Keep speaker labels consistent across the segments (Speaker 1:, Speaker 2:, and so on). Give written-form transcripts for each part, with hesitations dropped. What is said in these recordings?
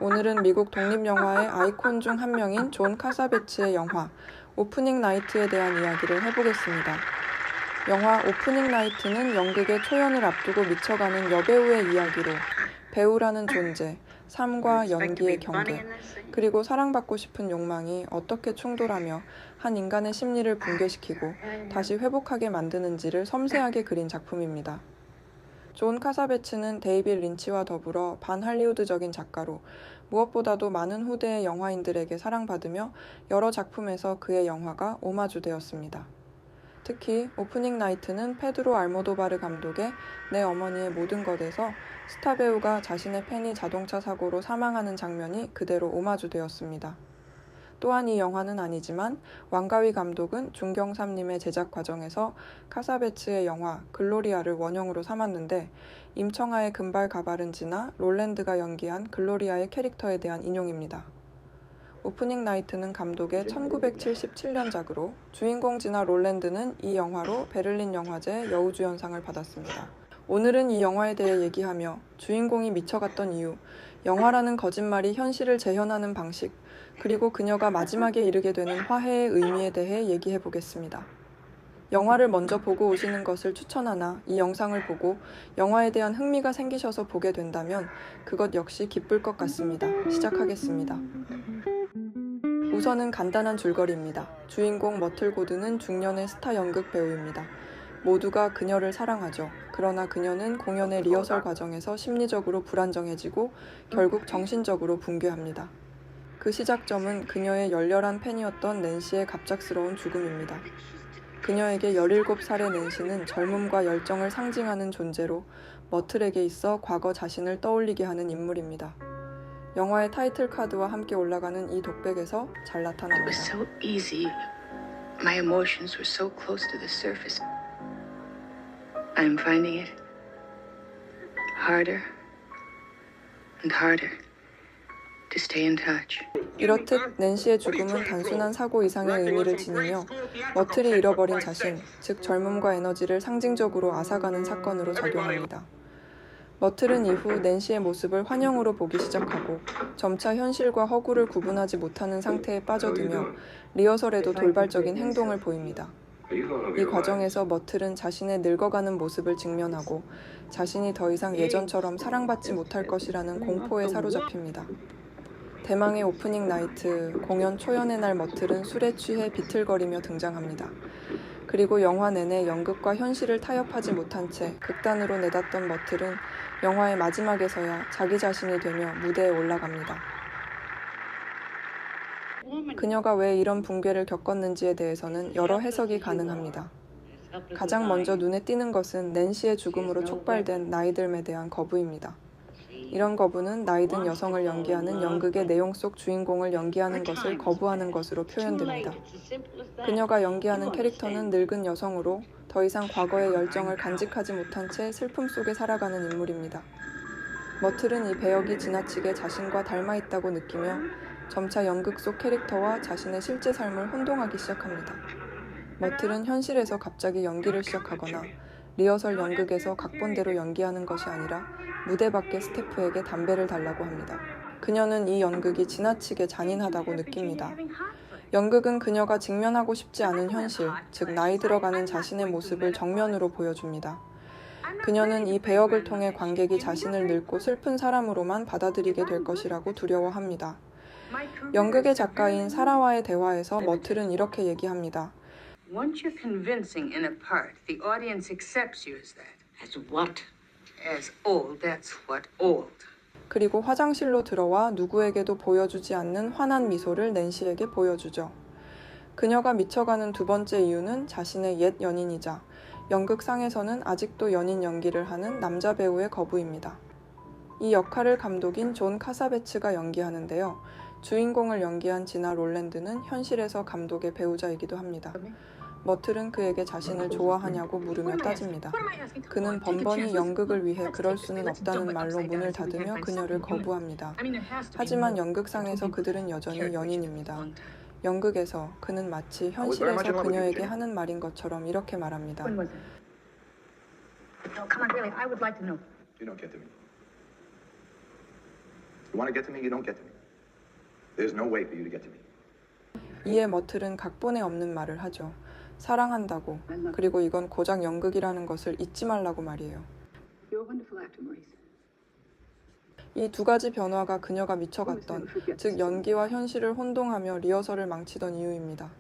Speaker 1: 오늘은 미국 독립영화의 아이콘 중 한 명인 존 카사베츠의 영화 오프닝 나이트에 대한 이야기를 해보겠습니다. 영화 오프닝 나이트는 연극의 초연을 앞두고 미쳐가는 여배우의 이야기로 배우라는 존재, 삶과 연기의 경계, 그리고 사랑받고 싶은 욕망이 어떻게 충돌하며 한 인간의 심리를 붕괴시키고 다시 회복하게 만드는지를 섬세하게 그린 작품입니다. 존 카사베츠는 데이빗 린치와 더불어 반할리우드적인 작가로 무엇보다도 많은 후대의 영화인들에게 사랑받으며 여러 작품에서 그의 영화가 오마주되었습니다. 특히 오프닝 나이트는 페드로 알모도바르 감독의 내 어머니의 모든 것에서 스타 배우가 자신의 팬이 자동차 사고로 사망하는 장면이 그대로 오마주되었습니다. 또한 이 영화는 아니지만 왕가위 감독은 중경삼님의 제작 과정에서 카사베츠의 영화 글로리아를 원형으로 삼았는데 임청아의 금발 가발은 지나 롤랜드가 연기한 글로리아의 캐릭터에 대한 인용입니다. 오프닝 나이트는 감독의 1977년작으로 주인공 지나 롤랜드는 이 영화로 베를린 영화제 여우주연상을 받았습니다. 오늘은 이 영화에 대해 얘기하며 주인공이 미쳐갔던 이유, 영화라는 거짓말이 현실을 재현하는 방식, 그리고 그녀가 마지막에 이르게 되는 화해의 의미에 대해 얘기해 보겠습니다. 영화를 먼저 보고 오시는 것을 추천하나 이 영상을 보고 영화에 대한 흥미가 생기셔서 보게 된다면 그것 역시 기쁠 것 같습니다. 시작하겠습니다. 우선은 간단한 줄거리입니다. 주인공 머틀 고드는 중년의 스타 연극 배우입니다. 모두가 그녀를 사랑하죠. 그러나 그녀는 공연의 리허설 과정에서 심리적으로 불안정해지고 결국 정신적으로 붕괴합니다. 그 시작점은 그녀의 열렬한 팬이었던 낸시의 갑작스러운 죽음입니다. 그녀에게 17살의 낸시는 젊음과 열정을 상징하는 존재로 머틀에게 있어 과거 자신을 떠올리게 하는 인물입니다. 영화의 타이틀 카드와 함께 올라가는 이 독백에서 잘 나타납니다.
Speaker 2: It was so easy. My emotions were so close to the surface. I'm finding it harder and harder to stay in touch.
Speaker 1: 이렇듯 낸시의 죽음은 단순한 사고 이상의 의미를 지니며 머틀이 잃어버린 자신, 즉 젊음과 에너지를 상징적으로 앗아가는 사건으로 작용합니다. 머틀은 이후 낸시의 모습을 환영으로 보기 시작하고 점차 현실과 허구를 구분하지 못하는 상태에 빠져들며 리허설에도 돌발적인 행동을 보입니다. 이 과정에서 머틀은 자신의 늙어가는 모습을 직면하고 자신이 더 이상 예전처럼 사랑받지 못할 것이라는 공포에 사로잡힙니다. 대망의 오프닝 나이트, 공연 초연의 날 머틀은 술에 취해 비틀거리며 등장합니다. 그리고 영화 내내 연극과 현실을 타협하지 못한 채 극단으로 내닫던 머틀은 영화의 마지막에서야 자기 자신이 되며 무대에 올라갑니다. 그녀가 왜 이런 붕괴를 겪었는지에 대해서는 여러 해석이 가능합니다. 가장 먼저 눈에 띄는 것은 낸시의 죽음으로 촉발된 나이듦에 대한 거부입니다. 이런 거부는 나이든 여성을 연기하는 연극의 내용 속 주인공을 연기하는 것을 거부하는 것으로 표현됩니다. 그녀가 연기하는 캐릭터는 늙은 여성으로 더 이상 과거의 열정을 간직하지 못한 채 슬픔 속에 살아가는 인물입니다. 머틀은 이 배역이 지나치게 자신과 닮아 있다고 느끼며 점차 연극 속 캐릭터와 자신의 실제 삶을 혼동하기 시작합니다. 머틀은 현실에서 갑자기 연기를 시작하거나 리허설 연극에서 각본대로 연기하는 것이 아니라 무대 밖의 스태프에게 담배를 달라고 합니다. 그녀는 이 연극이 지나치게 잔인하다고 느낍니다. 연극은 그녀가 직면하고 싶지 않은 현실, 즉 나이 들어가는 자신의 모습을 정면으로 보여줍니다. 그녀는 이 배역을 통해 관객이 자신을 늙고 슬픈 사람으로만 받아들이게 될 것이라고 두려워합니다. 연극의 작가인 사라와의 대화에서 머틀은 이렇게 얘기합니다.
Speaker 2: Once you're convincing in a part, the audience accepts you as that. As what? As old. That's what old.
Speaker 1: 그리고 화장실로 들어와 누구에게도 보여주지 않는 환한 미소를 낸시에게 보여주죠. 그녀가 미쳐가는 두 번째 이유는 자신의 옛 연인이자 연극상에서는 아직도 연인 연기를 하는 남자 배우의 거부입니다. 이 역할을 감독인 존 카사베츠가 연기하는데요. 주인공을 연기한 지나 롤랜드는 현실에서 감독의 배우자이기도 합니다. 머틀은 그에게 자신을 좋아하냐고 물으며 따집니다. 그는 번번이 연극을 위해 그럴 수는 없다는 말로 문을 닫으며 그녀를 거부합니다. 하지만 연극상에서 그들은 여전히 연인입니다. 연극에서 그는 마치 현실에서 그녀에게 하는 말인 것처럼 이렇게 말합니다.
Speaker 3: You want to get to me, you don't get to me. There's no way for you to get to me.
Speaker 1: 이에 머틀은 각본에 없는 말을 하죠. 사랑한다고. 그리고 이건 고작 연극이라는 것을 잊지 말라고 말이에요.
Speaker 2: You're a wonderful actor, Maurice.
Speaker 1: 이 두 가지 변화가 그녀가 미쳐갔던, 즉 연기와 현실을 혼동하며 리허설을 망치던 이유입니다.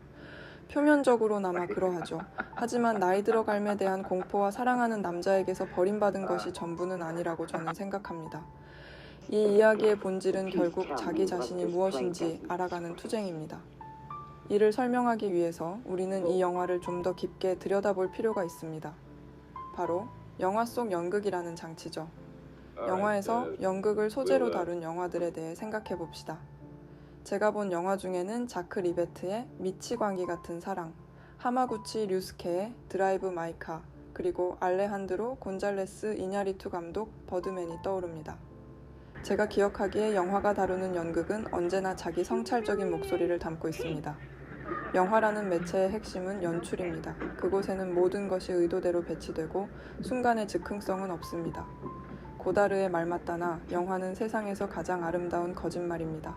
Speaker 1: 표면적으로나마 그러하죠. 하지만 나이 들어감에 대한 공포와 사랑하는 남자에게서 버림받은 것이 전부는 아니라고 저는 생각합니다. 이 이야기의 본질은 결국 자기 자신이 무엇인지 알아가는 투쟁입니다. 이를 설명하기 위해서 우리는 이 영화를 좀 더 깊게 들여다볼 필요가 있습니다. 바로 영화 속 연극이라는 장치죠. 영화에서 연극을 소재로 다룬 영화들에 대해 생각해 봅시다. 제가 본 영화 중에는 자크 리베트의 미치광이 같은 사랑, 하마구치 류스케의 드라이브 마이 카, 그리고 알레한드로 곤잘레스 이냐리투 감독 버드맨이 떠오릅니다. 제가 기억하기에 영화가 다루는 연극은 언제나 자기 성찰적인 목소리를 담고 있습니다. 영화라는 매체의 핵심은 연출입니다. 그곳에는 모든 것이 의도대로 배치되고 순간의 즉흥성은 없습니다. 고다르의 말 맞다나 영화는 세상에서 가장 아름다운 거짓말입니다.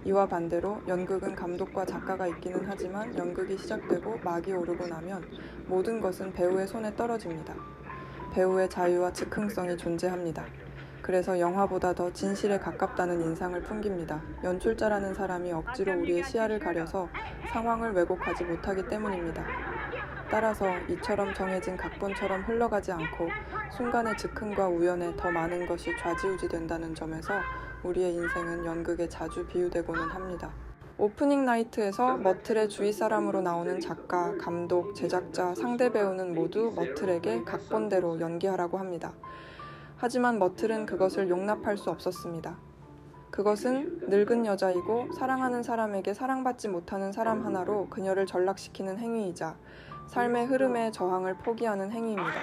Speaker 1: 이와 반대로 연극은 감독과 작가가 있기는 하지만 연극이 시작되고 막이 오르고 나면 모든 것은 배우의 손에 떨어집니다. 배우의 자유와 즉흥성이 존재합니다. 그래서 영화보다 더 진실에 가깝다는 인상을 풍깁니다. 연출자라는 사람이 억지로 우리의 시야를 가려서 상황을 왜곡하지 못하기 때문입니다. 따라서 이처럼 정해진 각본처럼 흘러가지 않고 순간의 즉흥과 우연에 더 많은 것이 좌지우지된다는 점에서 우리의 인생은 연극에 자주 비유되고는 합니다. 오프닝 나이트에서 머틀의 주위 사람으로 나오는 작가, 감독, 제작자, 상대 배우는 모두 머틀에게 각본대로 연기하라고 합니다. 하지만 머틀은 그것을 용납할 수 없었습니다. 그것은 늙은 여자이고 사랑하는 사람에게 사랑받지 못하는 사람 하나로 그녀를 전락시키는 행위이자 삶의 흐름에 저항을 포기하는 행위입니다.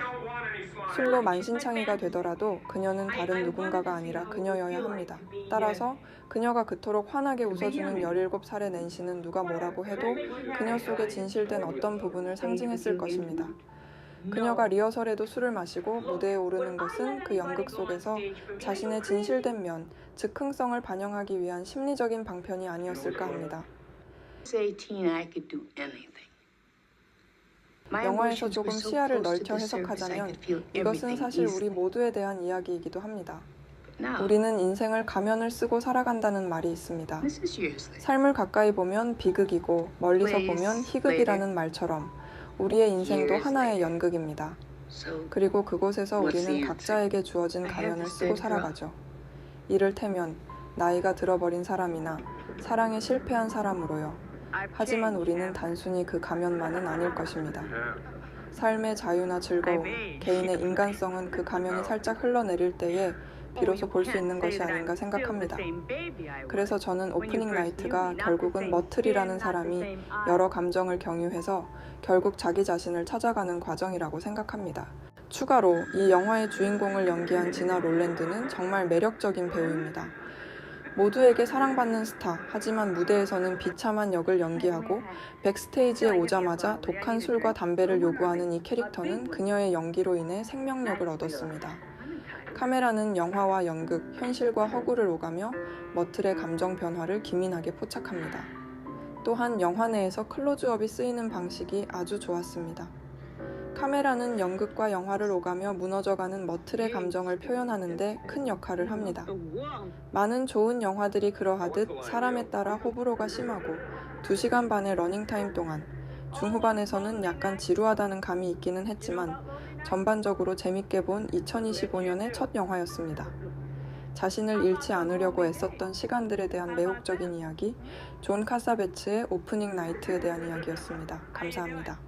Speaker 1: 술로 만신창이가 되더라도 그녀는 다른 누군가가 아니라 그녀여야 합니다. 따라서 그녀가 그토록 환하게 웃어주는 17살의 낸시는 누가 뭐라고 해도 그녀 속에 진실된 어떤 부분을 상징했을 것입니다. 그녀가 리허설에도 술을 마시고 무대에 오르는 것은 그 연극 속에서 자신의 진실된 면, 즉흥성을 반영하기 위한 심리적인 방편이 아니었을까 합니다. 영화에서 조금 시야를 넓혀 해석하자면 이것은 사실 우리 모두에 대한 이야기이기도 합니다. 우리는 인생을 가면을 쓰고 살아간다는 말이 있습니다. 삶을 가까이 보면 비극이고 멀리서 보면 희극이라는 말처럼 우리의 인생도 하나의 연극입니다. 그리고 그곳에서 우리는 각자에게 주어진 가면을 쓰고 살아가죠. 이를테면 나이가 들어버린 사람이나 사랑에 실패한 사람으로요. 하지만 우리는 단순히 그 가면만은 아닐 것입니다. 삶의 자유나 즐거움, 개인의 인간성은 그 가면이 살짝 흘러내릴 때에 비로소 볼 수 있는 것이 아닌가 생각합니다. 그래서 저는 오프닝 나이트가 결국은 머틀이라는 사람이 여러 감정을 경유해서 결국 자기 자신을 찾아가는 과정이라고 생각합니다. 추가로 이 영화의 주인공을 연기한 지나 롤랜드는 정말 매력적인 배우입니다. 모두에게 사랑받는 스타, 하지만 무대에서는 비참한 역을 연기하고 백스테이지에 오자마자 독한 술과 담배를 요구하는 이 캐릭터는 그녀의 연기로 인해 생명력을 얻었습니다. 카메라는 영화와 연극, 현실과 허구를 오가며 머틀의 감정 변화를 기민하게 포착합니다. 또한 영화 내에서 클로즈업이 쓰이는 방식이 아주 좋았습니다. 카메라는 연극과 영화를 오가며 무너져가는 머틀의 감정을 표현하는 데 큰 역할을 합니다. 많은 좋은 영화들이 그러하듯 사람에 따라 호불호가 심하고 2시간 반의 러닝타임 동안 중후반에서는 약간 지루하다는 감이 있기는 했지만 전반적으로 재밌게 본 2025년의 첫 영화였습니다. 자신을 잃지 않으려고 애썼던 시간들에 대한 매혹적인 이야기, 존 카사베츠의 오프닝 나이트에 대한 이야기였습니다. 감사합니다.